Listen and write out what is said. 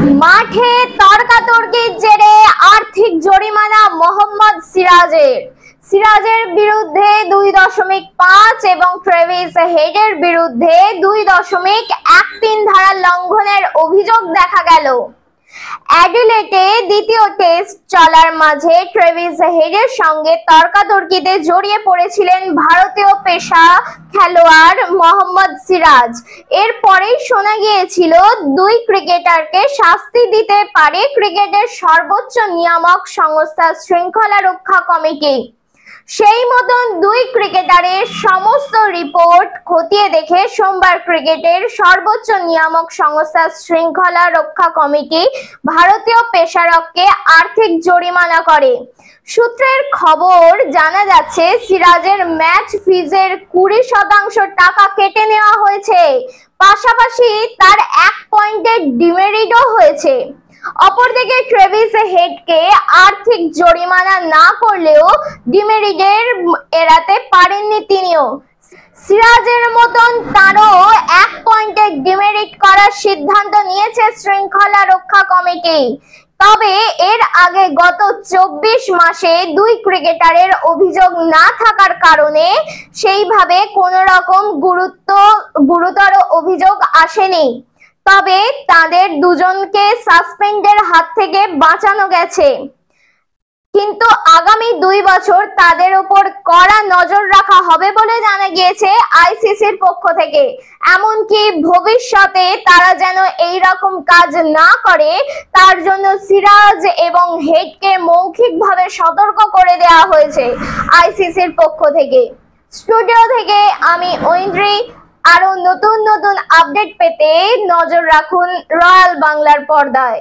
মাঠে তর্কাতর্কির জেরে আর্থিক জরিমানা মোহাম্মদ সিরাজের বিরুদ্ধে 2.5 এবং ট্রেভিস হেডের বিরুদ্ধে 2.13 ধারা লঙ্ঘনের অভিযোগ দেখা গেল। অ্যাডিলেডে দ্বিতীয় টেস্ট চলার মাঝে ট্রেভিস হেডের সঙ্গে তর্কাতর্কিতে জড়িয়ে পড়েছিলেন ভারতীয় পেশা খেলোয়াড় মোহাম্মদ সিরাজ। এরপরেই শোনা গিয়েছিল দুই ক্রিকেটারকে শাস্তি দিতে পারে ক্রিকেটের সর্বোচ্চ নিয়ামক সংস্থা শৃঙ্খলা রক্ষা কমিটি। সেই মতন দুই ক্রিকেটারের সমস্ত রিপোর্ট খতিয়ে দেখে সোমবার ক্রিকেটের সর্বোচ্চ নিয়ামক সংস্থা শৃঙ্খলা রক্ষা কমিটি ভারতীয় পেসারকে আর্থিক জরিমানা করে। সূত্রের খবর জানা যাচ্ছে, সিরাজের ম্যাচ ফিজের 20% টাকা কেটে নেওয়া হয়েছে, পাশাপাশি তার 1 পয়েন্টের ডিমেরিটও হয়েছে। অপরদিকে ট্রেভিস হেডকে আর্থিক জরিমানা না করলেও ডিমেরিটের এড়াতে পারেননি তিনিও। সিরাজের মতন তারও 1 পয়েন্টের ডিমেরিট করার সিদ্ধান্ত নিয়েছে শৃঙ্খলা রক্ষা কমিটি। তবে এর আগে গত 24 মাসে দুই ক্রিকেটারের অভিযোগ না থাকার কারণে সেইভাবে কোনো রকম গুরুতর অভিযোগ আসেনি। তবে তাদের দুজনকে সাসপেন্ডের হাত থেকে বাঁচানো গেছে, কিন্তু আগামী 2 বছর তাদের উপর কড়া নজর রাখা হবে বলে জানা গিয়েছে আইসিসির পক্ষ থেকে। এমনকি ভবিষ্যতে তারা যেন এই রকম কাজ না করে তার জন্য সিরাজ এবং হেডকে মৌখিকভাবে সতর্ক করে দেওয়া হয়েছে আইসিসির পক্ষ থেকে। স্টুডিও থেকে আমি ঐন্দ্রী। আরো নতুন আপডেট পেতে নজর রাখুন রয়্যাল বাংলার পর্দায়।